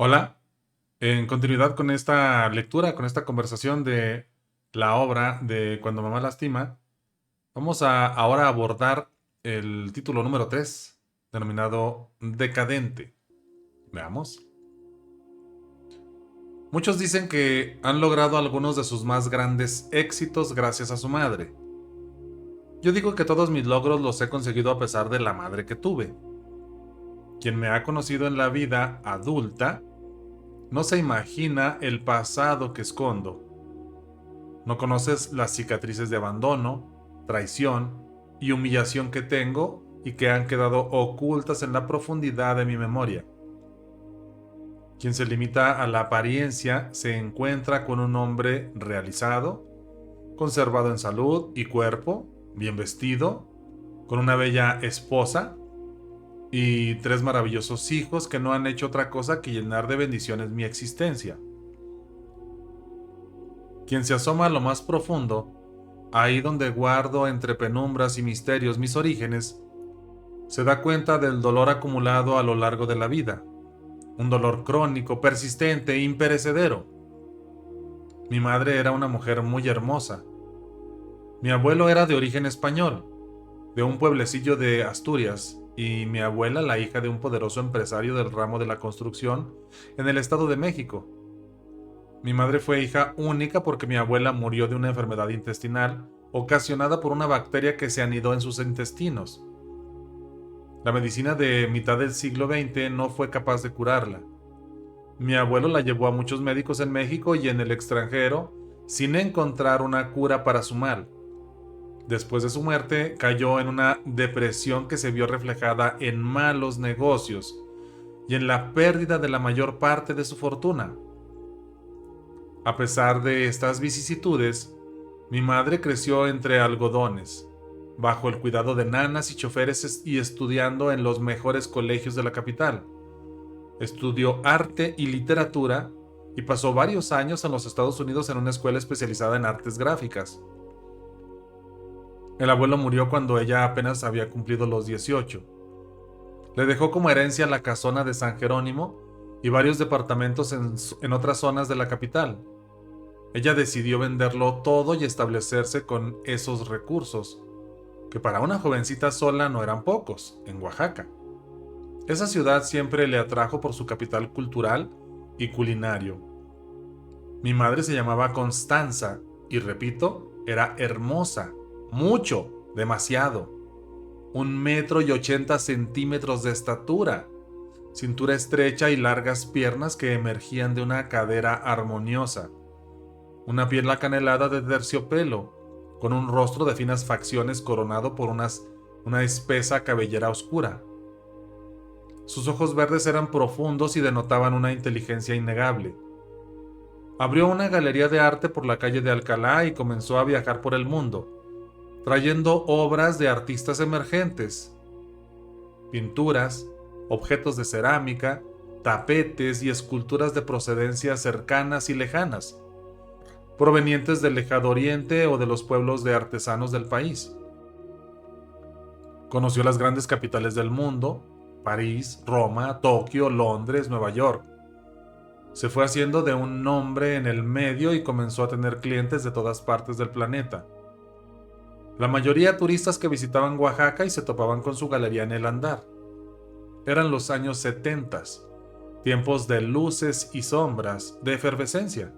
Hola, en continuidad con esta lectura, con esta conversación de la obra de Cuando mamá lastima, vamos a ahora abordar el título número 3, denominado Decadente. Veamos. Muchos dicen que han logrado algunos de sus más grandes éxitos gracias a su madre. Yo digo que todos mis logros los he conseguido a pesar de la madre que tuve. Quien me ha conocido en la vida adulta no se imagina el pasado que escondo. No conoces las cicatrices de abandono, traición y humillación que tengo y que han quedado ocultas en la profundidad de mi memoria. Quien se limita a la apariencia se encuentra con un hombre realizado, conservado en salud y cuerpo, bien vestido, con una bella esposa y 3 maravillosos hijos que no han hecho otra cosa que llenar de bendiciones mi existencia. Quien se asoma a lo más profundo, ahí donde guardo entre penumbras y misterios mis orígenes, se da cuenta del dolor acumulado a lo largo de la vida, un dolor crónico, persistente e imperecedero. Mi madre era una mujer muy hermosa. Mi abuelo era de origen español, de un pueblecillo de Asturias, y mi abuela la hija de un poderoso empresario del ramo de la construcción en el Estado de México. Mi madre fue hija única porque mi abuela murió de una enfermedad intestinal ocasionada por una bacteria que se anidó en sus intestinos. La medicina de mitad del siglo XX no fue capaz de curarla. Mi abuelo la llevó a muchos médicos en México y en el extranjero sin encontrar una cura para su mal. Después de su muerte, cayó en una depresión que se vio reflejada en malos negocios y en la pérdida de la mayor parte de su fortuna. A pesar de estas vicisitudes, mi madre creció entre algodones, bajo el cuidado de nanas y choferes y estudiando en los mejores colegios de la capital. Estudió arte y literatura y pasó varios años en los Estados Unidos en una escuela especializada en artes gráficas. El abuelo murió cuando ella apenas había cumplido los 18. Le dejó como herencia la casona de San Jerónimo y varios departamentos en otras zonas de la capital. Ella decidió venderlo todo y establecerse con esos recursos, que para una jovencita sola no eran pocos, en Oaxaca. Esa ciudad siempre le atrajo por su capital cultural y culinario. Mi madre se llamaba Constanza y repito, era hermosa, mucho, demasiado. 1,80 m de estatura, cintura estrecha y largas piernas que emergían de una cadera armoniosa, una piel acanelada de terciopelo, con un rostro de finas facciones coronado por una espesa cabellera oscura. Sus ojos verdes eran profundos y denotaban una inteligencia innegable. Abrió una galería de arte por la calle de Alcalá y comenzó a viajar por el mundo, trayendo obras de artistas emergentes, pinturas, objetos de cerámica, tapetes y esculturas de procedencias cercanas y lejanas, provenientes del lejano oriente o de los pueblos de artesanos del país. Conoció las grandes capitales del mundo, París, Roma, Tokio, Londres, Nueva York. Se fue haciendo de un nombre en el medio y comenzó a tener clientes de todas partes del planeta. La mayoría turistas que visitaban Oaxaca y se topaban con su galería en el andar. Eran los años 70, tiempos de luces y sombras, de efervescencia.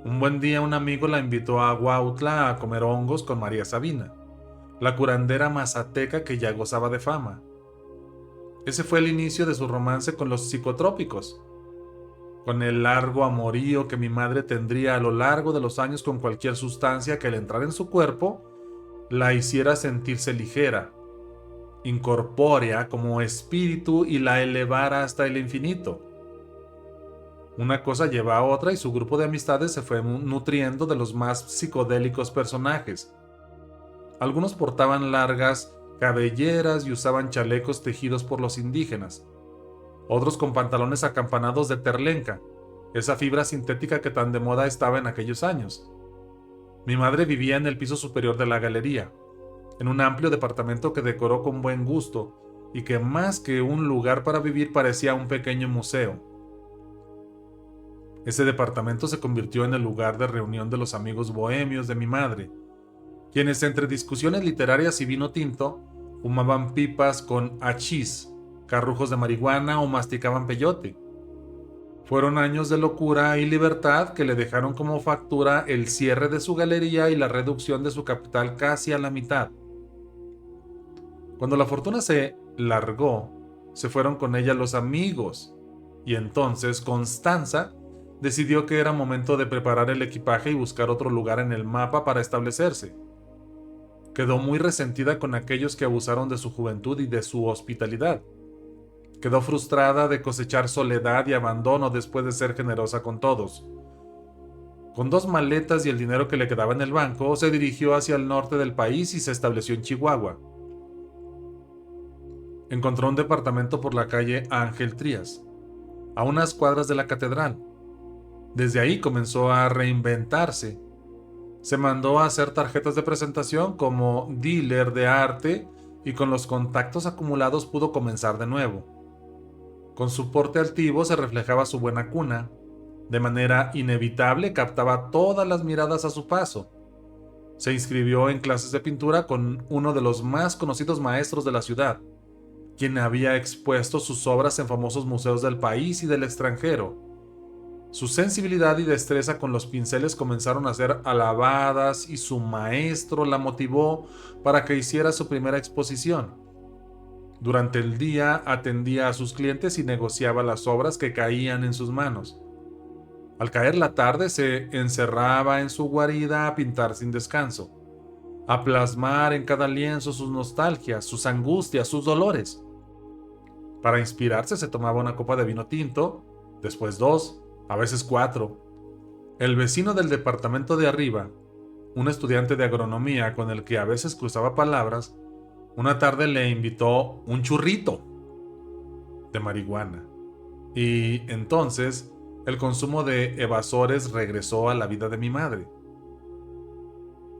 Un buen día un amigo la invitó a Huautla a comer hongos con María Sabina, la curandera mazateca que ya gozaba de fama. Ese fue el inicio de su romance con los psicotrópicos, con el largo amorío que mi madre tendría a lo largo de los años con cualquier sustancia que al entrar en su cuerpo la hiciera sentirse ligera, incorpórea como espíritu y la elevara hasta el infinito. Una cosa lleva a otra y su grupo de amistades se fue nutriendo de los más psicodélicos personajes. Algunos portaban largas cabelleras y usaban chalecos tejidos por los indígenas. Otros con pantalones acampanados de terlenca, esa fibra sintética que tan de moda estaba en aquellos años. Mi madre vivía en el piso superior de la galería, en un amplio departamento que decoró con buen gusto y que más que un lugar para vivir parecía un pequeño museo. Ese departamento se convirtió en el lugar de reunión de los amigos bohemios de mi madre, quienes entre discusiones literarias y vino tinto fumaban pipas con hachís, carrujos de marihuana o masticaban peyote. Fueron años de locura y libertad que le dejaron como factura el cierre de su galería y la reducción de su capital casi a la mitad. Cuando la fortuna se largó, se fueron con ella los amigos, y entonces Constanza decidió que era momento de preparar el equipaje y buscar otro lugar en el mapa para establecerse. Quedó muy resentida con aquellos que abusaron de su juventud y de su hospitalidad. Quedó frustrada de cosechar soledad y abandono después de ser generosa con todos. Con 2 maletas y el dinero que le quedaba en el banco, se dirigió hacia el norte del país y se estableció en Chihuahua. Encontró un departamento por la calle Ángel Trías, a unas cuadras de la catedral. Desde ahí comenzó a reinventarse. Se mandó a hacer tarjetas de presentación como dealer de arte y con los contactos acumulados pudo comenzar de nuevo. Con su porte altivo se reflejaba su buena cuna. De manera inevitable captaba todas las miradas a su paso. Se inscribió en clases de pintura con uno de los más conocidos maestros de la ciudad, quien había expuesto sus obras en famosos museos del país y del extranjero. Su sensibilidad y destreza con los pinceles comenzaron a ser alabadas y su maestro la motivó para que hiciera su primera exposición. Durante el día atendía a sus clientes y negociaba las obras que caían en sus manos. Al caer la tarde se encerraba en su guarida a pintar sin descanso, a plasmar en cada lienzo sus nostalgias, sus angustias, sus dolores. Para inspirarse se tomaba una copa de vino tinto, después 2, a veces 4. El vecino del departamento de arriba, un estudiante de agronomía con el que a veces cruzaba palabras, una tarde le invitó un churrito de marihuana. Y entonces el consumo de evasores regresó a la vida de mi madre.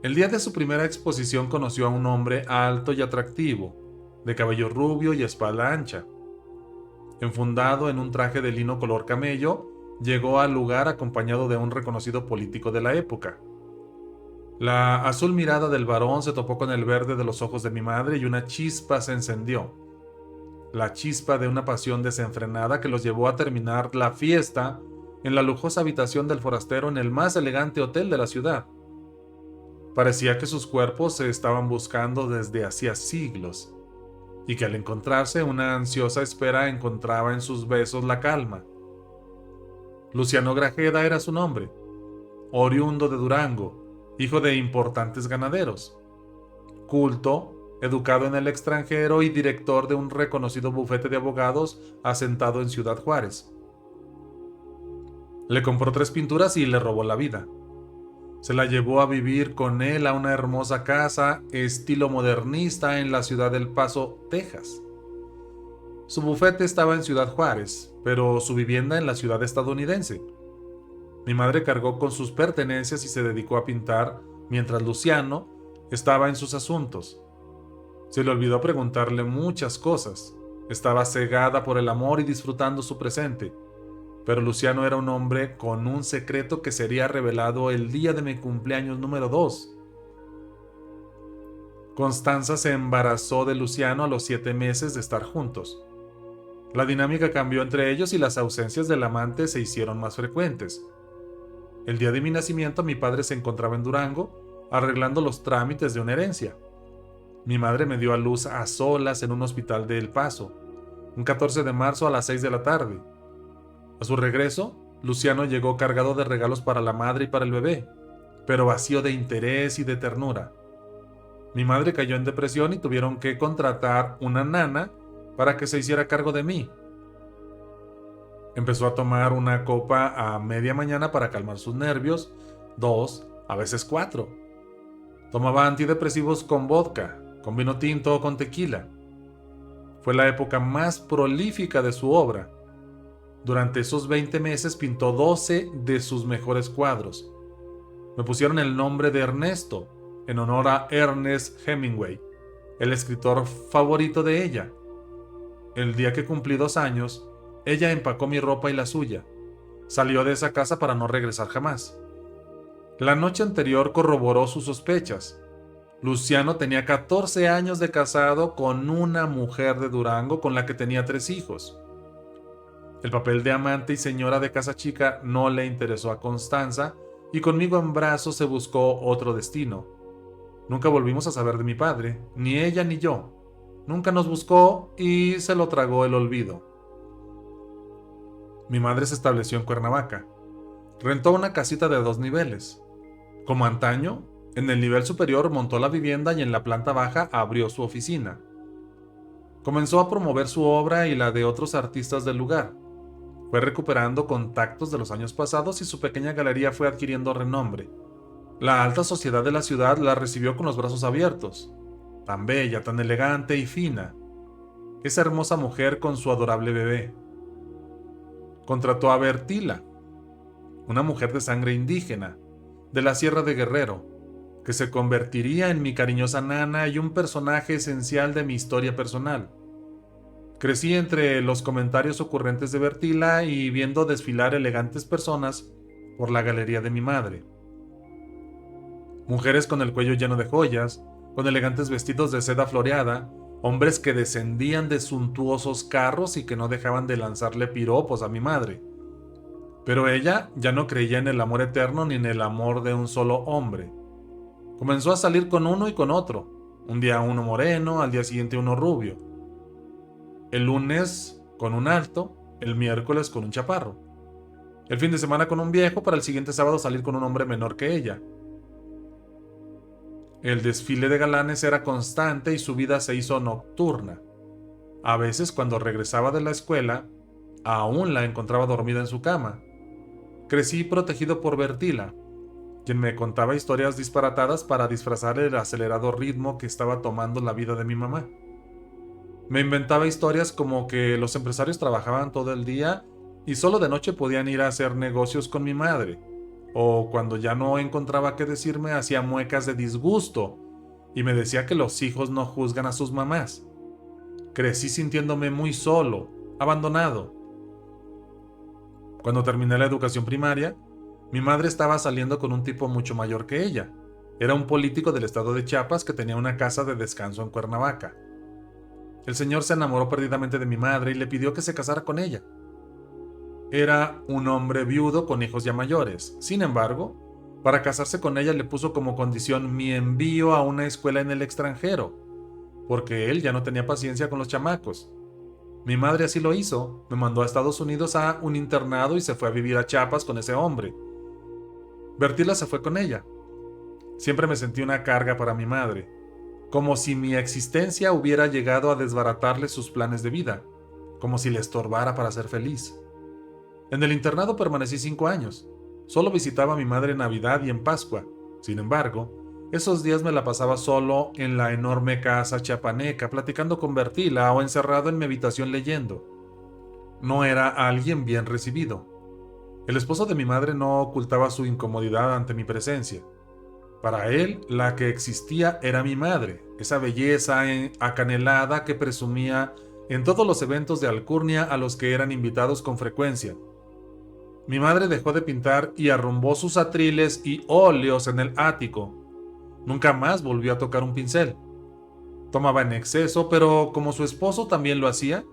El día de su primera exposición conoció a un hombre alto y atractivo, de cabello rubio y espalda ancha. Enfundado en un traje de lino color camello, llegó al lugar acompañado de un reconocido político de la época. La azul mirada del varón se topó con el verde de los ojos de mi madre y una chispa se encendió. La chispa de una pasión desenfrenada que los llevó a terminar la fiesta en la lujosa habitación del forastero en el más elegante hotel de la ciudad. Parecía que sus cuerpos se estaban buscando desde hacía siglos, y que al encontrarse una ansiosa espera encontraba en sus besos la calma. Luciano Grajeda era su nombre, oriundo de Durango, hijo de importantes ganaderos, culto, educado en el extranjero y director de un reconocido bufete de abogados asentado en Ciudad Juárez. Le compró 3 pinturas y le robó la vida. Se la llevó a vivir con él a una hermosa casa estilo modernista en la ciudad del Paso, Texas. Su bufete estaba en Ciudad Juárez, pero su vivienda en la ciudad estadounidense. Mi madre cargó con sus pertenencias y se dedicó a pintar mientras Luciano estaba en sus asuntos. Se le olvidó preguntarle muchas cosas. Estaba cegada por el amor y disfrutando su presente. Pero Luciano era un hombre con un secreto que sería revelado el día de mi cumpleaños número 2. Constanza se embarazó de Luciano a los 7 meses de estar juntos. La dinámica cambió entre ellos y las ausencias del amante se hicieron más frecuentes. El día de mi nacimiento mi padre se encontraba en Durango arreglando los trámites de una herencia. Mi madre me dio a luz a solas en un hospital de El Paso, un 14 de marzo a las 6 de la tarde. A su regreso, Luciano llegó cargado de regalos para la madre y para el bebé, pero vacío de interés y de ternura. Mi madre cayó en depresión y tuvieron que contratar una nana para que se hiciera cargo de mí. Empezó a tomar una copa a media mañana para calmar sus nervios, 2, a veces 4. Tomaba antidepresivos con vodka, con vino tinto o con tequila. Fue la época más prolífica de su obra. Durante esos 20 meses pintó 12 de sus mejores cuadros. Me pusieron el nombre de Ernesto, en honor a Ernest Hemingway, el escritor favorito de ella. El día que cumplí 2 años, ella empacó mi ropa y la suya. Salió de esa casa para no regresar jamás. La noche anterior corroboró sus sospechas. Luciano tenía 14 años de casado con una mujer de Durango con la que tenía 3 hijos. El papel de amante y señora de casa chica no le interesó a Constanza y conmigo en brazos se buscó otro destino. Nunca volvimos a saber de mi padre, ni ella ni yo. Nunca nos buscó y se lo tragó el olvido. Mi madre se estableció en Cuernavaca. Rentó una casita de 2 niveles. Como antaño, en el nivel superior montó la vivienda y en la planta baja abrió su oficina. Comenzó a promover su obra y la de otros artistas del lugar. Fue recuperando contactos de los años pasados y su pequeña galería fue adquiriendo renombre. La alta sociedad de la ciudad la recibió con los brazos abiertos. Tan bella, tan elegante y fina. Esa hermosa mujer con su adorable bebé. Contrató a Bertila, una mujer de sangre indígena, de la Sierra de Guerrero, que se convertiría en mi cariñosa nana y un personaje esencial de mi historia personal. Crecí entre los comentarios ocurrentes de Bertila y viendo desfilar elegantes personas por la galería de mi madre. Mujeres con el cuello lleno de joyas, con elegantes vestidos de seda floreada, hombres que descendían de suntuosos carros y que no dejaban de lanzarle piropos a mi madre. Pero ella ya no creía en el amor eterno ni en el amor de un solo hombre. Comenzó a salir con uno y con otro. Un día uno moreno, al día siguiente uno rubio. El lunes con un alto, el miércoles con un chaparro. El fin de semana con un viejo para el siguiente sábado salir con un hombre menor que ella. El desfile de galanes era constante y su vida se hizo nocturna. A veces cuando regresaba de la escuela, aún la encontraba dormida en su cama. Crecí protegido por Bertila, quien me contaba historias disparatadas para disfrazar el acelerado ritmo que estaba tomando la vida de mi mamá. Me inventaba historias como que los empresarios trabajaban todo el día y solo de noche podían ir a hacer negocios con mi madre, o cuando ya no encontraba qué decirme hacía muecas de disgusto y me decía que los hijos no juzgan a sus mamás. Crecí sintiéndome muy solo, abandonado. Cuando terminé la educación primaria, mi madre estaba saliendo con un tipo mucho mayor que ella. Era un político del estado de Chiapas que tenía una casa de descanso en Cuernavaca. El señor se enamoró perdidamente de mi madre y le pidió que se casara con ella. Era un hombre viudo con hijos ya mayores. Sin embargo, para casarse con ella le puso como condición mi envío a una escuela en el extranjero, porque él ya no tenía paciencia con los chamacos. Mi madre así lo hizo, me mandó a Estados Unidos a un internado y se fue a vivir a Chiapas con ese hombre. Bertila se fue con ella. Siempre me sentí una carga para mi madre, como si mi existencia hubiera llegado a desbaratarle sus planes de vida, como si le estorbara para ser feliz. En el internado permanecí 5 años. Solo visitaba a mi madre en Navidad y en Pascua. Sin embargo, esos días me la pasaba solo en la enorme casa chiapaneca, platicando con Bertila o encerrado en mi habitación leyendo. No era alguien bien recibido. El esposo de mi madre no ocultaba su incomodidad ante mi presencia. Para él, la que existía era mi madre, esa belleza acanelada que presumía en todos los eventos de alcurnia a los que eran invitados con frecuencia. Mi madre dejó de pintar y arrumbó sus atriles y óleos en el ático. Nunca más volvió a tocar un pincel. Tomaba en exceso, pero como su esposo también lo hacía,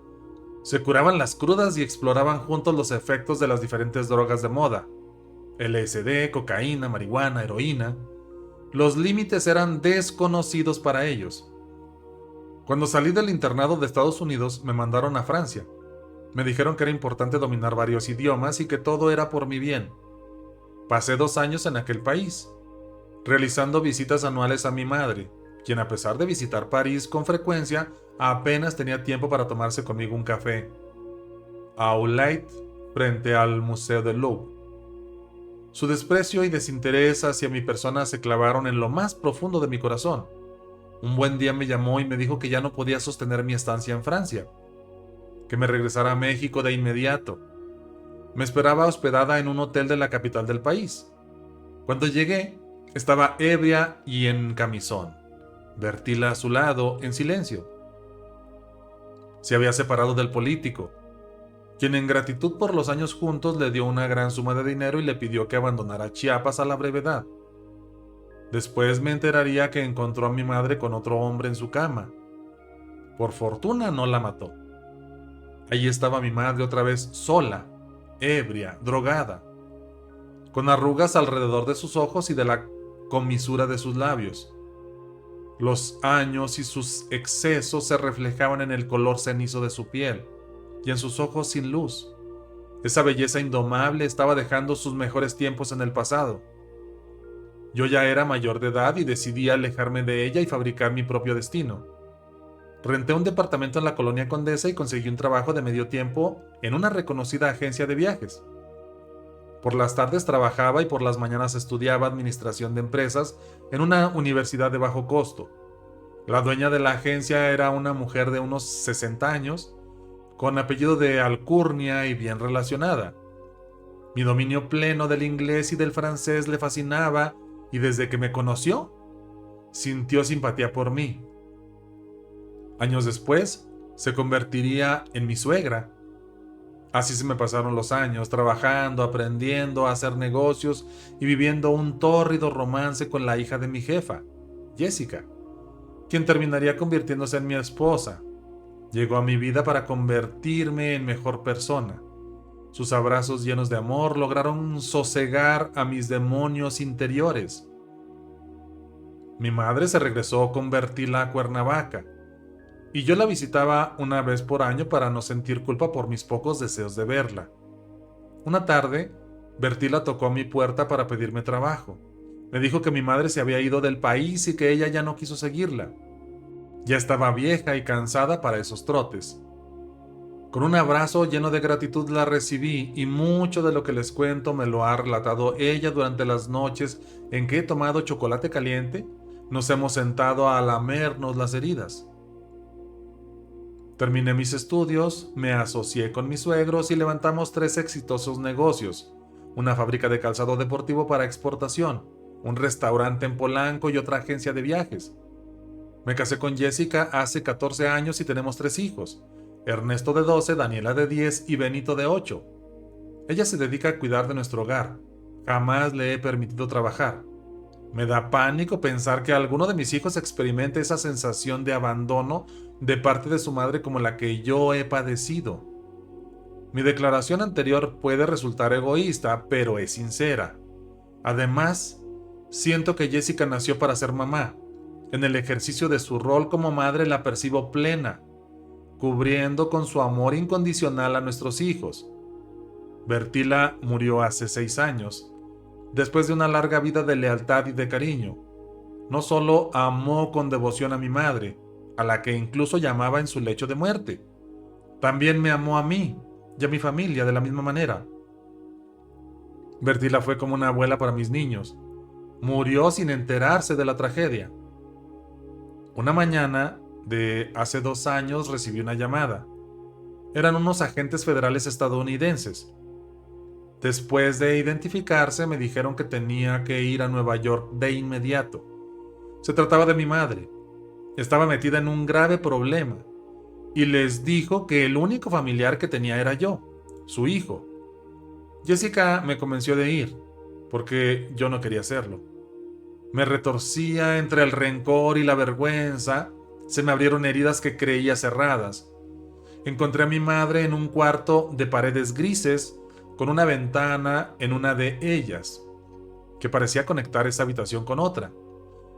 se curaban las crudas y exploraban juntos los efectos de las diferentes drogas de moda. LSD, cocaína, marihuana, heroína. Los límites eran desconocidos para ellos. Cuando salí del internado de Estados Unidos, me mandaron a Francia. Me dijeron que era importante dominar varios idiomas y que todo era por mi bien. Pasé 2 años en aquel país, realizando visitas anuales a mi madre, quien a pesar de visitar París con frecuencia, apenas tenía tiempo para tomarse conmigo un café. A Aulait, frente al Museo del Louvre. Su desprecio y desinterés hacia mi persona se clavaron en lo más profundo de mi corazón. Un buen día me llamó y me dijo que ya no podía sostener mi estancia en Francia, que me regresara a México de inmediato. Me esperaba hospedada en un hotel de la capital del país. Cuando llegué, estaba ebria y en camisón. Bertila a su lado, en silencio. Se había separado del político. quien en gratitud por los años juntos le dio una gran suma de dinero y le pidió que abandonara Chiapas a la brevedad. Después me enteraría que encontró a mi madre con otro hombre en su cama. Por fortuna no la mató. Allí estaba mi madre otra vez sola, ebria, drogada, con arrugas alrededor de sus ojos y de la comisura de sus labios. Los años y sus excesos se reflejaban en el color cenizo de su piel y en sus ojos sin luz. Esa belleza indomable estaba dejando sus mejores tiempos en el pasado. Yo ya era mayor de edad y decidí alejarme de ella y fabricar mi propio destino. Renté un departamento en la colonia Condesa y conseguí un trabajo de medio tiempo en una reconocida agencia de viajes. Por las tardes trabajaba y por las mañanas estudiaba administración de empresas en una universidad de bajo costo. La dueña de la agencia era una mujer de unos 60 años, con apellido de alcurnia y bien relacionada. Mi dominio pleno del inglés y del francés le fascinaba y desde que me conoció, sintió simpatía por mí. Años después, se convertiría en mi suegra. Así se me pasaron los años, trabajando, aprendiendo a hacer negocios y viviendo un tórrido romance con la hija de mi jefa, Jessica, quien terminaría convirtiéndose en mi esposa. Llegó a mi vida para convertirme en mejor persona. Sus abrazos llenos de amor lograron sosegar a mis demonios interiores. Mi madre se regresó con Bertila a Cuernavaca, y yo la visitaba una vez por año para no sentir culpa por mis pocos deseos de verla. Una tarde, Bertila tocó a mi puerta para pedirme trabajo. Me dijo que mi madre se había ido del país y que ella ya no quiso seguirla. Ya estaba vieja y cansada para esos trotes. Con un abrazo lleno de gratitud la recibí y mucho de lo que les cuento me lo ha relatado ella durante las noches en que he tomado chocolate caliente, nos hemos sentado a lamernos las heridas. Terminé mis estudios, me asocié con mis suegros y levantamos 3 exitosos negocios: una fábrica de calzado deportivo para exportación, un restaurante en Polanco y otra agencia de viajes. Me casé con Jessica hace 14 años y tenemos 3 hijos: Ernesto de 12, Daniela de 10 y Benito de 8. Ella se dedica a cuidar de nuestro hogar. Jamás le he permitido trabajar. Me da pánico pensar que alguno de mis hijos experimente esa sensación de abandono de parte de su madre como la que yo he padecido. Mi declaración anterior puede resultar egoísta, pero es sincera. Además, siento que Jessica nació para ser mamá. En el ejercicio de su rol como madre la percibo plena, cubriendo con su amor incondicional a nuestros hijos. Bertila murió hace 6 años, después de una larga vida de lealtad y de cariño. No solo amó con devoción a mi madre, a la que incluso llamaba en su lecho de muerte, también me amó a mí y a mi familia de la misma manera. Bertila fue como una abuela para mis niños. Murió sin enterarse de la tragedia. Una mañana de hace 2 años recibí una llamada. Eran unos agentes federales estadounidenses. Después de identificarse, me dijeron que tenía que ir a Nueva York de inmediato. Se trataba de mi madre. Estaba metida en un grave problema y les dijo que el único familiar que tenía era yo, su hijo. Jessica me convenció de ir, porque yo no quería hacerlo. Me retorcía entre el rencor y la vergüenza. Se me abrieron heridas que creía cerradas. Encontré a mi madre en un cuarto de paredes grises, con una ventana en una de ellas, que parecía conectar esa habitación con otra.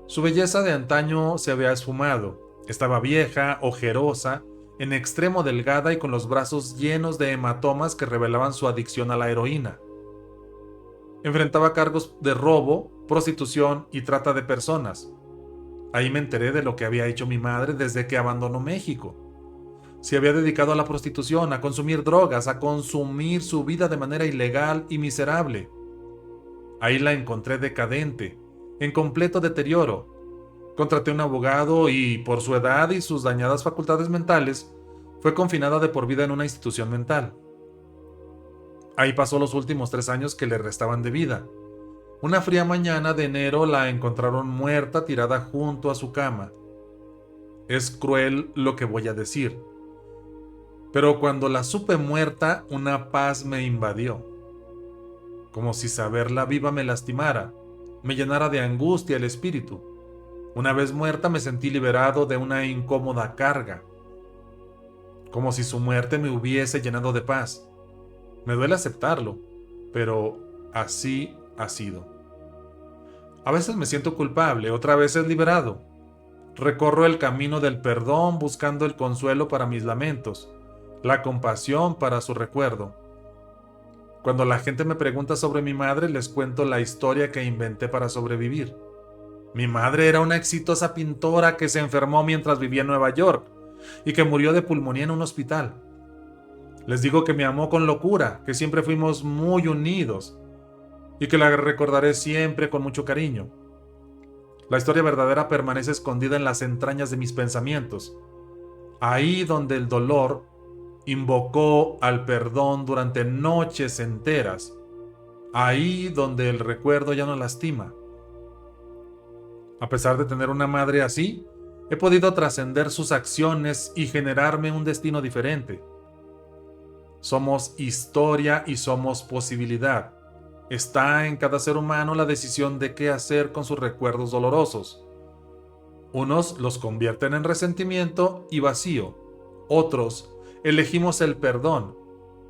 Su belleza de antaño se había esfumado. Estaba vieja, ojerosa, en extremo delgada y con los brazos llenos de hematomas que revelaban su adicción a la heroína. Enfrentaba cargos de robo, prostitución y trata de personas. Ahí me enteré de lo que había hecho mi madre desde que abandonó México. Se había dedicado a la prostitución, a consumir drogas, a consumir su vida de manera ilegal y miserable. Ahí la encontré decadente, en completo deterioro. Contraté un abogado y, por su edad y sus dañadas facultades mentales, fue confinada de por vida en una institución mental. Ahí pasó los últimos 3 años que le restaban de vida. Una fría mañana de enero la encontraron muerta tirada junto a su cama. Es cruel lo que voy a decir, Pero cuando la supe muerta, una paz me invadió, como si saberla viva me lastimara, me llenara de angustia el espíritu. Una vez muerta me sentí liberado de una incómoda carga, como si su muerte me hubiese llenado de paz. Me duele aceptarlo, pero así ha sido. A veces me siento culpable, otras veces liberado. Recorro el camino del perdón buscando el consuelo para mis lamentos, la compasión para su recuerdo. Cuando la gente me pregunta sobre mi madre, les cuento la historia que inventé para sobrevivir. Mi madre era una exitosa pintora que se enfermó mientras vivía en Nueva York y que murió de pulmonía en un hospital. Les digo que me amó con locura, que siempre fuimos muy unidos y que la recordaré siempre con mucho cariño. La historia verdadera permanece escondida en las entrañas de mis pensamientos, ahí donde el dolor invocó al perdón durante noches enteras, ahí donde el recuerdo ya no lastima. A pesar de tener una madre así, he podido trascender sus acciones y generarme un destino diferente. Somos historia y somos posibilidad. Está en cada ser humano la decisión de qué hacer con sus recuerdos dolorosos. Unos los convierten en resentimiento y vacío. Otros elegimos el perdón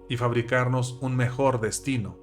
y fabricarnos un mejor destino.